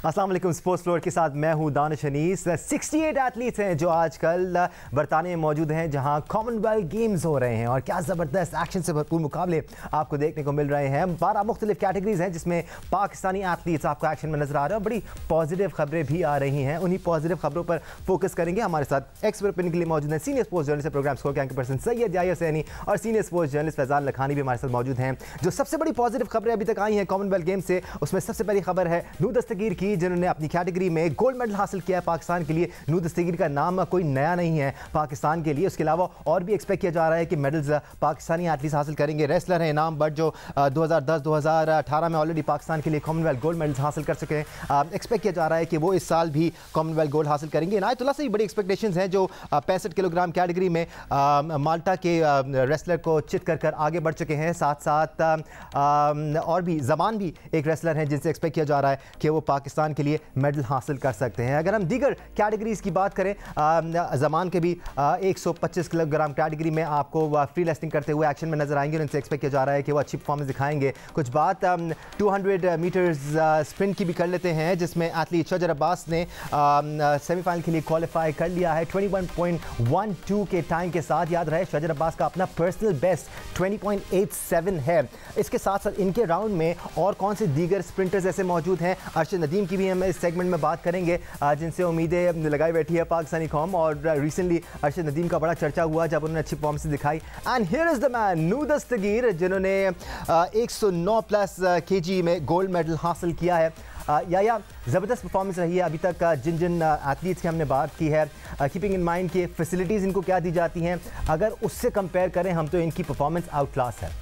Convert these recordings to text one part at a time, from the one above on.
अस्सलाम वालेकुम। Sports floor के साथ मैं हूं दानिश अनीस। 68 एथलीट्स हैं जो आजकल बरतानिया में मौजूद हैं जहां कॉमनवेल्थ गेम्स हो रहे हैं और क्या ज़बरदस्त एक्शन से भरपूर मुकाबले आपको देखने को मिल रहे हैं। 12 मुख्तलिफ कैटेगरीज हैं जिसमें पाकिस्तानी एथलीट्स आपको एक्शन में नजर आ रहे हैं। बड़ी पॉजिटिव खबरें भी आ रही हैं, उन्हीं पॉजिटिव खबरों पर फोकस करेंगे। हमारे साथ एक्सपर्ट ओपिनियन के लिए मौजूद हैं senior sports journalist program score के एंकर पर्सन सैयद याहिया हुसैनी और senior sports journalist Faizan Lakhani भी हमारे साथ मौजूद हैं। जो सबसे बड़ी पॉजिटिव खबरें अभी तक आई हैं कॉमनवेल्थ गेम से, उसमें सबसे पहली खबर है नूर दस्तगीर की, जिन्होंने अपनी कैटेगरी में गोल्ड मेडल हासिल किया है पाकिस्तान के लिए। नूर दस्तगीर का नाम कोई नया नहीं है पाकिस्तान के लिए। उसके अलावा और भी एक्सपेक्ट किया जा रहा है कि मेडल्स पाकिस्तानी एथलीट्स हासिल करेंगे। रेसलर हैं इनाम बट जो 2010-2018 में ऑलरेडी पाकिस्तान के लिए कॉमनवेल्थ गोल्ड मेडल्स हासिल कर चुके हैं। एक्सपेक्ट किया जा रहा है कि वो इस साल भी कॉमनवेल्थ गोल्ड हासिल करेंगे। इनायतुल्लाह से भी बड़ी एक्सपेक्टेशंस हैं जो 65 किलोग्राम कैटेगरी में माल्टा के रेसलर को चित कर आगे बढ़ चुके हैं। साथ साथ और भी जमान भी एक रेसलर हैं जिनसे एक्सपेक्ट किया जा रहा है कि वो पाकिस्तान के लिए मेडल हासिल कर सकते हैं। अगर हम दीगर कैटेगरीज की बात करें, जमान के भी 125 किलोग्राम कैटेगरी में आपको फ्री रेसलिंग करते हुए एक्शन में नजर आएंगे। उनसे एक्सपेक्ट किया जा रहा है कि वो अच्छी परफॉर्मेंस दिखाएंगे। कुछ बात 200 मीटर्स स्प्रिंट की भी कर लेते हैं जिसमें एथलीट शजर अब्बास ने सेमीफाइनल के लिए क्वालिफाई कर लिया है 21.12 के टाइम के साथ। याद रहे शजर अब्बास का अपना पर्सनल बेस्ट 20.87 है। इसके साथ साथ इनके राउंड में और कौन से दीगर स्प्रिंटर्स ऐसे मौजूद हैं, अरशद नदीम की भी हम इस सेगमेंट में बात करेंगे जिनसे उम्मीदें लगाई बैठी है पाकिस्तानी कौम। और रिसेंटली अरशद नदीम का बड़ा चर्चा हुआ जब उन्होंने अच्छी परफॉर्मेंस दिखाई। And here is the man Noor Dastagir, जिन्होंने 109 प्लस केजी में गोल्ड मेडल हासिल किया है। या ज़बरदस्त परफॉर्मेंस रही है अभी तक। जिन जिन एथलीट्स की हमने बात की है, कीपिंग इन माइंड कि फैसिलिटीज़ इनको क्या दी जाती हैं, अगर उससे कंपेयर करें हम तो इनकी परफॉर्मेंस आउट क्लास है।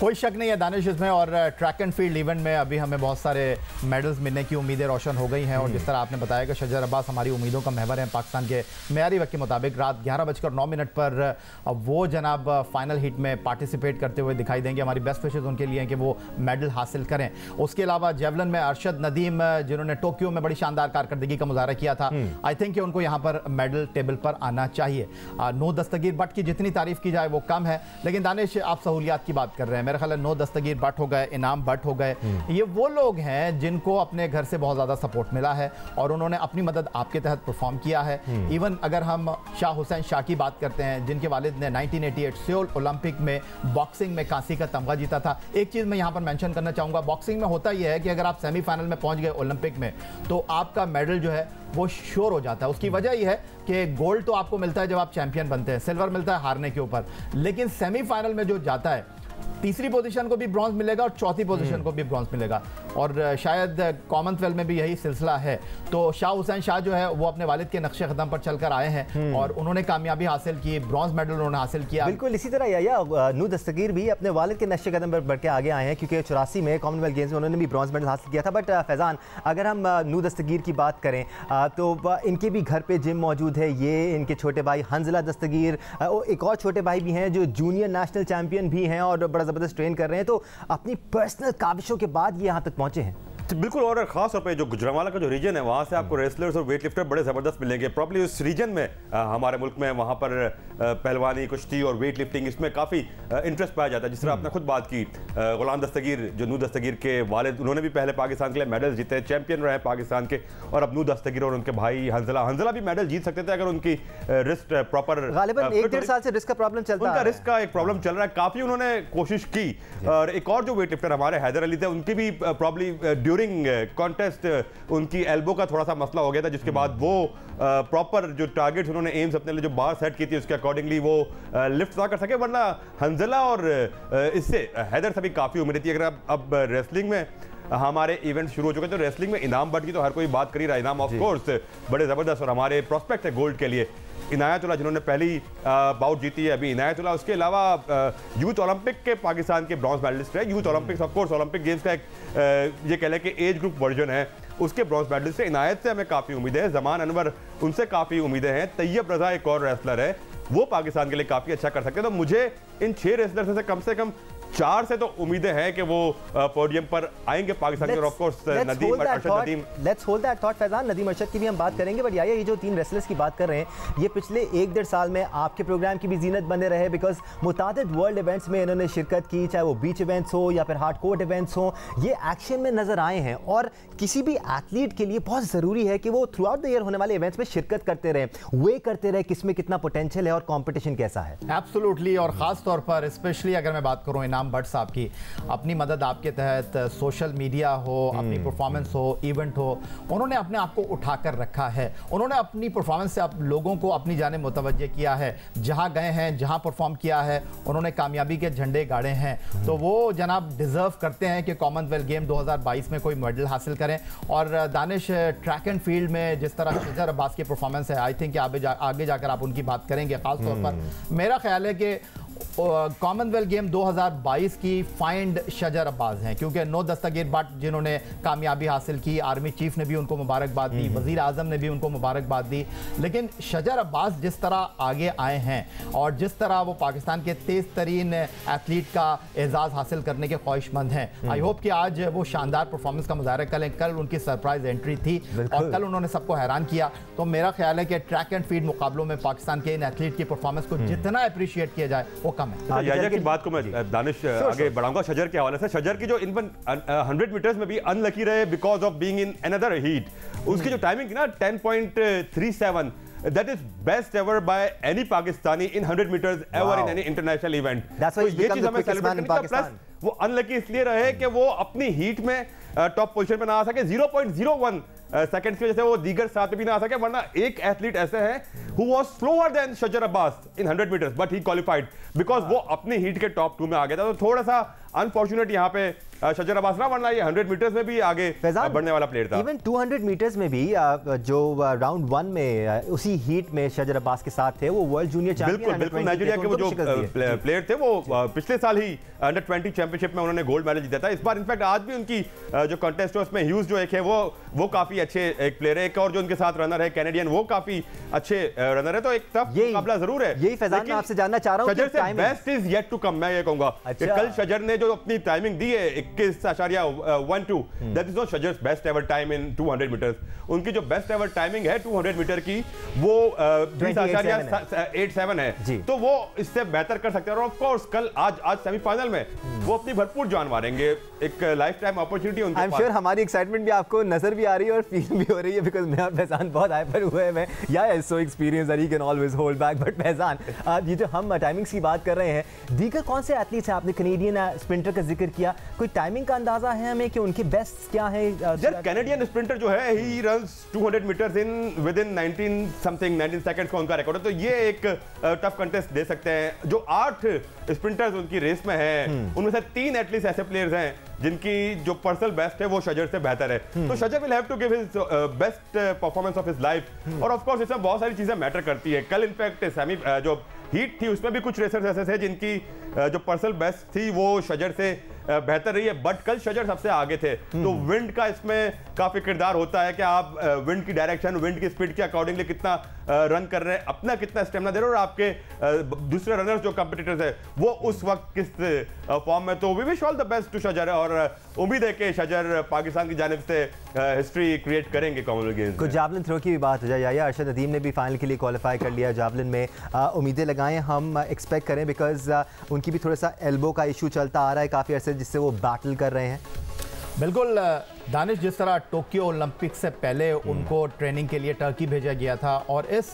कोई शक नहीं है दानिश इसमें। और ट्रैक एंड फील्ड इवेंट में अभी हमें बहुत सारे मेडल्स मिलने की उम्मीदें रोशन हो गई हैं। और जिस तरह आपने बताया कि शजर अब्बास हमारी उम्मीदों का महवर हैं। पाकिस्तान के मेयारी वक्त के मुताबिक रात 11:09 पर वो जनाब फाइनल हिट में पार्टिसिपेट करते हुए दिखाई देंगे। हमारी बेस्ट विशेज़ उनके लिए हैं कि वो मेडल हासिल करें। उसके अलावा जेवलिन में अरशद नदीम, जिन्होंने टोक्यो में बड़ी शानदार कारकर्दगी का मुजाहरा किया था, आई थिंक कि उनको यहाँ पर मेडल टेबल पर आना चाहिए। नूर दस्तगीर बट की जितनी तारीफ की जाए वो कम है। लेकिन दानिश, आप सहूलियात की बात कर रहे हैं, मेरा ख्याल है नूर दस्तगीर भट्ट हो गए, इनाम भट्ट हो गए, ये वो लोग हैं जिनको अपने घर से बहुत ज़्यादा सपोर्ट मिला है और उन्होंने अपनी मदद आपके तहत परफॉर्म किया है। इवन अगर हम शाह हुसैन शाह की बात करते हैं, जिनके वालिद ने 1988 सियोल ओलंपिक में बॉक्सिंग में कांसी का तमगा जीता था। एक चीज़ मैं यहाँ पर मेंशन करना चाहूँगा, बॉक्सिंग में होता यह है कि अगर आप सेमीफाइनल में पहुँच गए ओलंपिक में तो आपका मेडल जो है वो श्योर हो जाता है। उसकी वजह यह है कि गोल्ड तो आपको मिलता है जब आप चैंपियन बनते हैं, सिल्वर मिलता है हारने के ऊपर, लेकिन सेमीफाइनल में जो जाता है तीसरी पोजीशन को भी ब्रॉन्ज मिलेगा और चौथी पोजीशन को भी ब्रॉन्ज मिलेगा। और शायद कॉमनवेल्थ में भी यही सिलसिला है। तो शाह हुसैन शाह जो है वो अपने वालिद के नक्शे कदम पर चलकर आए हैं और उन्होंने कामयाबी हासिल की, ब्रॉन्ज मेडल उन्होंने हासिल किया। बिल्कुल इसी तरह या नूर दस्तगीर भी अपने वालिद के नक्शे कदम पर बढ़ के आगे आए हैं, क्योंकि 84 में कॉमनवेल्थ गेम्स में उन्होंने भी ब्रॉन्ज मेडल हासिल किया था। बट फैजान, अगर हम नूर दस्तगीर की बात करें तो इनके भी घर पे जिम मौजूद है। ये इनके छोटे भाई हंजला दस्तगीर, एक और छोटे भाई भी हैं जो जूनियर नेशनल चैंपियन भी हैं और बड़ा ज़बरदस्त ट्रेन कर रहे हैं। तो अपनी पर्सनल काविशों के बाद ये यहाँ तक पहुंचे हैं। बिल्कुल, और खास तौर पे जो गुजरांवाला का जो रीजन है वहाँ से आपको रेसलर्स और वेट लिफ्टर बड़े ज़बरदस्त मिलेंगे। प्रॉब्ली उस रीजन में हमारे मुल्क में वहाँ पर पहलवानी, कुश्ती और वेट लिफ्टिंग, इसमें काफ़ी इंटरेस्ट पाया जाता है। जिस तरह आपने खुद बात की, गुलाम दस्तगीर जो नूर दस्तगीर के वालिद, उन्होंने भी पहले पाकिस्तान के लिए मेडल जीते, चैंपियन रहे पाकिस्तान के। और अब नूर दस्तगीर और उनके भाई हंजला भी मेडल जीत सकते थे अगर उनकी रिस्ट प्रॉपर, गालिबन 1-1.5 साल से रिस्क का प्रॉब्लम चलता है, उनका रिस्क का एक प्रॉब्लम चल रहा है। काफ़ी उन्होंने कोशिश की। और एक और जो वेट लिफ्टर हमारे हैदर अली थे, उनकी भी प्रॉब्ली ड्यूरिंग उनकी एल्बो का थोड़ा सा मसला हो गया था, जिसके बाद वो प्रॉपर जो टारगेट्स उन्होंने एम्स अपने लिए जो बार सेट की थी उसके अकॉर्डिंगली वो लिफ्ट ना कर सके। वरना हंजला और इससे हैदर से भी काफ़ी उम्मीद थी। अगर अब रेसलिंग में हमारे इवेंट शुरू हो चुके हैं तो रेसलिंग में इनाम बट की तो हर कोई बात कर ही रहा है। इनाम ऑफ कोर्स बड़े ज़बरदस्त और हमारे प्रोस्पेक्ट है गोल्ड के लिए। इनायतुल्लाह जिन्होंने पहली बाउट जीती है अभी, इनायतुल्लाह। उसके अलावा यूथ ओलंपिक के पाकिस्तान के ब्रॉन्ज मेडलिस्ट है। Youth Olympics of course Olympic games का एक ये कह लें कि एज ग्रुप वर्जन है, उसके ब्रॉन्ज मेडलिस्ट से इनायत से हमें काफ़ी उम्मीदें हैं। जमान अनवर, उनसे काफ़ी उम्मीदें हैं। तैयब रजा एक और रेसलर है, वो पाकिस्तान के लिए काफ़ी अच्छा कर सकते हैं। तो मुझे इन 6 रेसलर से कम 4 से तो उम्मीदें हैं कि वो पोडियम पर आएंगे पाकिस्तान के। Of course Nadeem Arshad Nadeem, let's hold that thought Faizan, Nadeem Arshad की भी हम बात करेंगे, बट ये जो 3 रेसलर्स की बात कर रहे हैं ये पिछले 1-1.5 साल में आपके प्रोग्राम की भी जीनत बने रहे, बिकॉज मुतादिद वर्ल्ड इवेंट्स में इन्होंने शिरकत की, चाहे वो बीच इवेंट्स हो या फिर हार्ड कोर्ट इवेंट्स हो, ये एक्शन में नजर आए हैं। और किसी भी एथलीट के लिए बहुत ज़रूरी है कि वो थ्रू आउट द ईयर होने वाले इवेंट्स में शिरकत करते रहे, वे करते रहे किसमें कितना पोटेंशियल है और कंपटीशन कैसा है। एब्सोल्युटली, और ख़ास तौर पर स्पेशली अगर मैं बात करूं इनाम भट्ट साहब की, अपनी मदद आपके तहत सोशल मीडिया हो, अपनी परफॉर्मेंस हो, इवेंट हो, उन्होंने अपने आप को उठाकर रखा है। उन्होंने अपनी परफॉर्मेंस से आप लोगों को अपनी जानिब मुतवज्जे किया है। जहां गए हैं, जहां परफॉर्म किया है, उन्होंने कामयाबी के झंडे गाड़े हैं। तो वो जनाब डिजर्व करते हैं कि कॉमनवेल्थ गेम 2022 में कोई मेडल हासिल करें। और दानिश, ट्रैक एंड फील्ड में जिस तरह शजर अब्बास की परफॉर्मेंस है, आई थिंक आगे जाकर आप उनकी बात करेंगे। खास तौर पर मेरा ख्याल है कि कॉमनवेल्थ गेम 2022 की फाइंड शजर अब्बास हैं, क्योंकि 9 दस्तगीर भट्ट जिन्होंने कामयाबी हासिल की, आर्मी चीफ ने भी उनको मुबारकबाद दी, वजीर आजम ने भी उनको मुबारकबाद दी, लेकिन शजर अब्बास जिस तरह आगे आए हैं और जिस तरह वो पाकिस्तान के तेज तरीन एथलीट का एजाज़ हासिल करने के ख्वाहिशमंद हैं, आई होप कि आज वो शानदार परफॉर्मेंस का मुजाहरा करें। कल उनकी सरप्राइज एंट्री थी और कल उन्होंने सबको हैरान किया। तो मेरा ख्याल है कि ट्रैक एंड फील्ड मुकाबलों में पाकिस्तान के इन एथलीट की परफॉर्मेंस को जितना अप्रिशिएट किया जाए वो कम है। याया की बात को मैं दानिश आगे बढ़ाऊंगा शजर के हवाले से। शजर की जो इन 100 मीटर्स में भी अनलकी रहे because of being in another heat, उसकी जो टाइमिंग थी ना 10.37, that is best ever by any Pakistani in 100 meters ever in any international event. That's why he's become the quickest man in Pakistan. वो unlucky इसलिए रहे कि वो अपनी हीट में टॉप पोजीशन पे ना आ सके। 0.01 सेकंड्स की वजह से वो दीगर साथ में भी ना आ सके, वरना एक एथलीट ऐसे हैं who was slower than शजर Abbas in 100 meters but he qualified because वो अपनी हीट के टॉप 2 में आ गया था। तो थोड़ा सा अनफॉर्चुनेट यहाँ पे शजर अब्बास ना, वरना ये 100 मीटर्स में भी आगे बढ़ने वाला प्लेयर था। इवन 200 मीटर्स में भी जो राउंड 1 में उसी हीट में शजर अब्बास के साथ थे, वो वर्ल्ड जूनियर चैंपियन बिल्कुल नाइजीरिया के वो जो प्लेयर थे वो पिछले साल ही अंडर 20 चैंपियनशिप में उन्होंने गोल्ड मेडल जीता था। इस बार इनफैक्ट आज भी उनकी जो कंटेस्ट है उसमें ह्यूज जो एक है वो काफी अच्छे एक प्लेयर है। एक और जो उनके साथ रनर है कैनेडियन, वो काफी अच्छे रनर है। तो एक टफ मुकाबला जरूर है। यही फैजान मैं आपसे जानना चाह रहा हूं, शजर से best is yet to come. मैं ये कहूंगा कि कल शजर ने जो अपनी टाइमिंग दी है 21.12, that is not Shajar's best ever time in 200 metres. उनकी जो बेस्ट एवर टाइमिंग है 200 मीटर की वो 20.87 है, तो वो इससे बेहतर कर सकते हैं। और ऑफ कोर्स कल आज सेमीफाइनल में वो अपनी भरपूर जान मारेंगे। एक लाइफ टाइम अपॉर्चुनिटी उनके पास। आई एम श्योर हमारी एक्साइटमेंट भी आपको नजर भी आ रही है और फील भी हो रही है, बिकॉज मैं और फैजान बहुत हाइपर हुए हैं। या is so experience that he can always hold back. But Faizan, ये जो हम टाइमिंग्स की बात कर रहे हैं, दीगर कौन से एथलीट्स हैं? आपने कैनेडियन स्प्रिंटर का जिक्र किया, कोई टाइमिंग का अंदाजा है हमें कि उनके बेस्ट क्या है? यार कैनेडियन स्प्रिंटर जो है he runs 200 metres in within 19 seconds का उनका रिकॉर्ड है। तो ये एक टफ कंटेस्ट दे सकते हैं। जो 8 स्प्रिंटर्स उनकी रेस में हैं, उनमें से 3 एटलीस्ट ऐसे प्लेयर्स हैं जिनकी जो पर्सनल बेस्ट है वो शजर से बेहतर है। तो Shajar will have to give his best performance of his life. और ऑफ कोर्स इसमें बहुत सारी चीजें मैटर करती है। कल इनफैक्ट सेमी जो हीट थी उसमें भी कुछ रेसर्स ऐसे थे जिनकी जो पर्सनल बेस्ट थी वो शजर से बेहतर रही है, बट कल शजर सबसे आगे थे। तो विंड का इसमें काफी किरदार होता है कि आप विंड की डायरेक्शन, विंड की स्पीड के अकॉर्डिंगली कितना रन कर रहे हैं, अपना कितना स्टेमिना दे रहे हैं, और आपके दूसरे रनर्स जो कंपटीटर्स है वो उस वक्त किस फॉर्म में। तो we wish all the best to Shajar, और उम्मीद है कि शजर पाकिस्तान की जानिब से हिस्ट्री क्रिएट करेंगे कॉमनवेल्थ गेम्स। कुछ जावलिन थ्रो की भी बात हो जाए, या अरशद नदीम ने भी फाइनल के लिए क्वालिफाई कर लिया जावलिन में। उम्मीदें लगाएं, हम एक्सपेक्ट करें, बिकॉज उनकी भी थोड़ा सा एल्बो का इशू चलता आ रहा है काफ़ी अरसे, जिससे वो बैटल कर रहे हैं। बिल्कुल दानिश, जिस तरह टोक्यो ओलंपिक से पहले उनको ट्रेनिंग के लिए टर्की भेजा गया था, और इस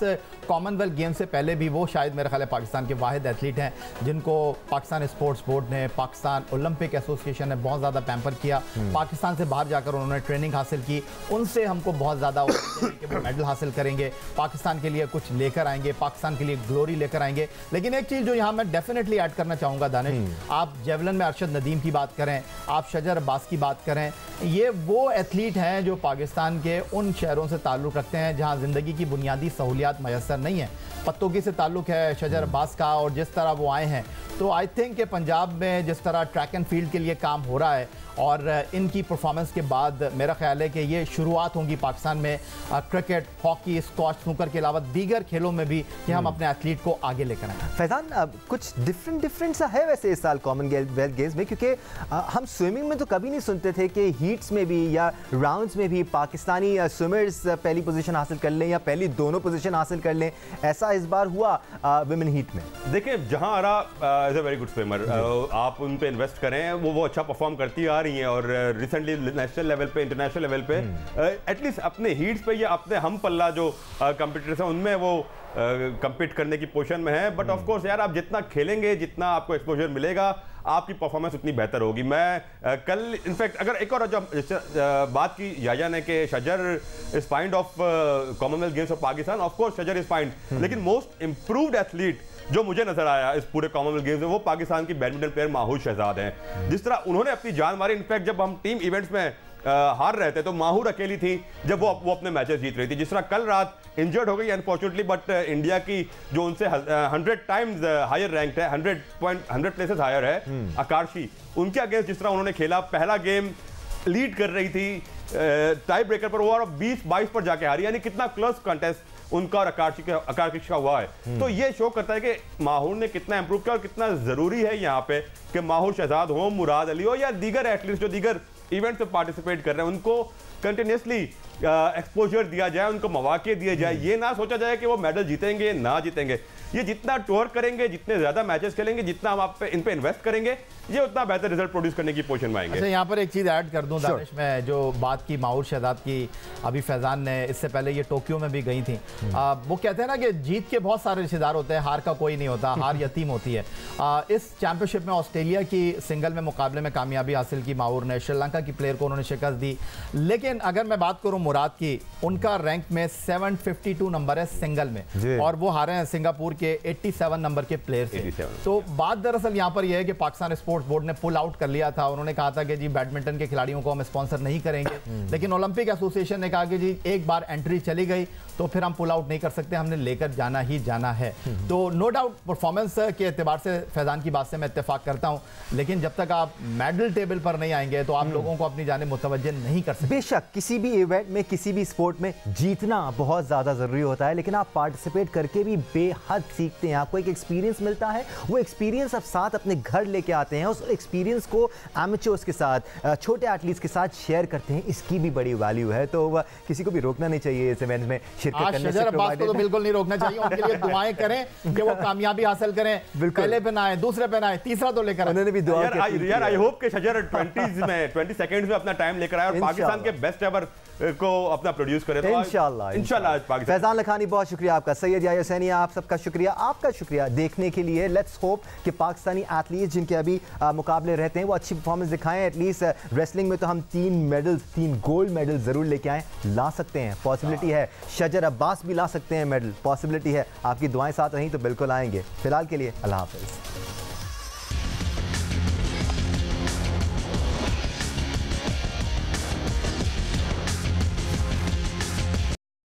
कॉमनवेल्थ गेम से पहले भी वो शायद मेरे ख्याल है पाकिस्तान के वाहिद एथलीट हैं जिनको पाकिस्तान स्पोर्ट्स बोर्ड ने, पाकिस्तान ओलंपिक एसोसिएशन ने बहुत ज़्यादा पैम्पर किया। पाकिस्तान से बाहर जाकर उन्होंने ट्रेनिंग हासिल की, उनसे हमको बहुत ज़्यादा कि वो मेडल हासिल करेंगे, पाकिस्तान के लिए कुछ लेकर आएंगे, पाकिस्तान के लिए ग्लोरी लेकर आएंगे। लेकिन एक चीज़ जो यहाँ मैं डेफिनेटली ऐड करना चाहूँगा दानिश, आप जेवलिन में अरशद नदीम की बात करें, आप शजर अब्बास की बात करें, ये वो एथलीट हैं जो पाकिस्तान के उन शहरों से ताल्लुक़ रखते हैं जहां ज़िंदगी की बुनियादी सहूलियात मैसर नहीं है। पत्तोगी से ताल्लुक़ है शजर अब्बास का, और जिस तरह वो आए हैं, तो आई थिंक कि पंजाब में जिस तरह ट्रैक एंड फील्ड के लिए काम हो रहा है और इनकी परफॉर्मेंस के बाद मेरा ख्याल है कि ये शुरुआत होंगी पाकिस्तान में क्रिकेट, हॉकी, स्क्वॉश, स्नूकर के अलावा दीगर खेलों में भी कि हम अपने एथलीट को आगे लेकर आए। फैजान, कुछ डिफरेंट सा है वैसे इस साल कॉमनवेल्थ गेम्स में, क्योंकि हम स्विमिंग में तो कभी नहीं सुनते थे कि हीट्स में भी या राउंड्स में भी पाकिस्तानी स्विमर्स पहली पोजीशन हासिल कर लें या पहली दोनों पोजीशन हासिल कर लें। ऐसा इस बार हुआ विमेन हीट में। देखिए, Jahan Ara is a very good swimmer, आप उन पे इन्वेस्ट करें, वो अच्छा परफॉर्म करती आ रही हैं और रिसेंटली नेशनल लेवल पे, इंटरनेशनल लेवल पे एटलीस्ट अपने हीट्स पे या अपने हम पल्ला जो कंपटीटर्स हैं उनमें वो कंपीट करने की पोजीशन में है। बट ऑफ कोर्स यार, आप जितना खेलेंगे, जितना आपको एक्सपोजर मिलेगा, आपकी परफॉर्मेंस उतनी बेहतर होगी। मैं कल इनफैक्ट अगर एक और जो बात की याया ने कि Shajar is find of Commonwealth Games of Pakistan, of course Shajar is find, लेकिन मोस्ट इंप्रूव्ड एथलीट जो मुझे नजर आया इस पूरे कॉमनवेल्थ गेम्स में वो पाकिस्तान की बैडमिंटन प्लेयर माहूर शहजाद हैं। जिस तरह उन्होंने अपनी जान मारी, इनफैक्ट जब हम टीम इवेंट्स में हार रहे थे तो माहूर अकेली थी जब वो अपने मैचेस जीत रही थी। जिस तरह कल रात इंजर्ड हो गई अनफॉर्चुनेटली, बट इंडिया की जो उनसे 100 टाइम्स हायर रैंक है, 100 प्लेसेस हायर है, आकाशी, उनके अगेंस्ट जिस तरह उन्होंने खेला, पहला गेम लीड कर रही थी, टाई ब्रेकर पर वो और 20-22 पर जाके हारी, यानी कितना क्लोज कॉन्टेस्ट उनका और आकाशी का हुआ है। तो ये शो करता है कि माहूर ने कितना इंप्रूव किया और कितना जरूरी है यहाँ पे कि माहूर शहजाद हो, मुराद अली हो या दीगर एथलीट्स जो दीगर इवेंट में पार्टिसिपेट कर रहे हैं, उनको कंटिन्यूसली एक्सपोजर दिया जाए, उनको मौके दिए जाए। ये ना सोचा जाए कि वो मेडल जीतेंगे ना जीतेंगे, ये जितना टूर करेंगे, जितने ज्यादा मैचेस खेलेंगे, जितना हम आप पे इन पे इन्वेस्ट करेंगे, ये उतना बेहतर रिजल्ट प्रोड्यूस करने की पोजीशन में आएंगे। अच्छा, यहाँ पर एक चीज़ ऐड कर दूं दानिश, मैं जो बात की माहूर शहजाद की, अभी फैजान ने इससे पहले ये टोक्यो में भी गई थी। वो कहते हैं ना कि जीत के बहुत सारे रिश्तेदार होते हैं, हार का कोई नहीं होता, हार यतीम होती है। इस चैंपियनशिप में ऑस्ट्रेलिया की सिंगल में मुकाबले में कामयाबी हासिल की माहूर ने, श्रीलंका की प्लेयर को उन्होंने शिकस्त दी। लेकिन अगर मैं बात करूँ मुराद की, उनका रैंक में 752 नंबर है सिंगल में, और वो हारे हैं सिंगापुर के 87 नंबर के प्लेयर से। तो बात दरअसल यहाँ पर यह है कि पाकिस्तान स्पोर्ट्स बोर्ड ने पुल आउट कर लिया था। उन्होंने कहा था कि जी बैडमिंटन के खिलाड़ियों को हम स्पॉन्सर नहीं करेंगे, लेकिन ओलंपिक एसोसिएशन ने कहा कि जी एक बार एंट्री चली गई तो फिर हम पुल आउट नहीं कर सकते, हमने लेकर जाना ही जाना है। तो नो डाउट परफॉर्मेंस के एतबार से फैजान की बात से मैं इत्तेफाक करता हूं, लेकिन जब तक आप मेडल टेबल पर नहीं आएंगे तो आप लोगों को अपनी जानिब मुतवज्जे नहीं कर सकते। बेशक किसी भी इवेंट में, किसी भी स्पोर्ट में जीतना बहुत ज़्यादा ज़रूरी होता है, लेकिन आप पार्टिसिपेट करके भी बेहद सीखते हैं, आपको एक एक्सपीरियंस मिलता है। वो एक्सपीरियंस आप साथ अपने घर लेके आते हैं, उस एक्सपीरियंस को एमेच्योर्स के साथ, छोटे एथलीट्स के साथ शेयर करते हैं, इसकी भी बड़ी वैल्यू है। तो किसी को भी रोकना नहीं चाहिए इस इवेंट में शिरकत करने से। अब्बास को तो बिल्कुल नहीं रोकना चाहिए, उनके लिए दुआएं करें कि वो कामयाबी हासिल करें, पहले पे ना आए, दूसरे पे ना आए, तीसरा तो लेकर उन्होंने भी दुआ की। यार आई होप कि शजर 20 सेकंड्स में अपना टाइम लेकर आए और पाकिस्तान के बेस्ट एवर को अपना प्रोड्यूस करे तो इंशाल्लाह। फैजान लखानी, बहुत शुक्रिया आपका। सैयद याया हुसैनी, आप सबका शुक्रिया, आपका शुक्रिया देखने के लिए। लेट्स होप कि पाकिस्तानी एथलीट्स जिनके अभी मुकाबले रहते हैं वो अच्छी परफॉर्मेंस दिखाएं। एटलीस्ट रेसलिंग में तो हम 3 गोल्ड मेडल जरूर लेके आए, ला सकते हैं, पॉसिबिलिटी है। शजर अब्बास भी ला सकते हैं मेडल, पॉसिबिलिटी है। आपकी दुआएं साथ रहीं तो बिल्कुल आएंगे। फिलहाल के लिए अल्लाह हाफिज।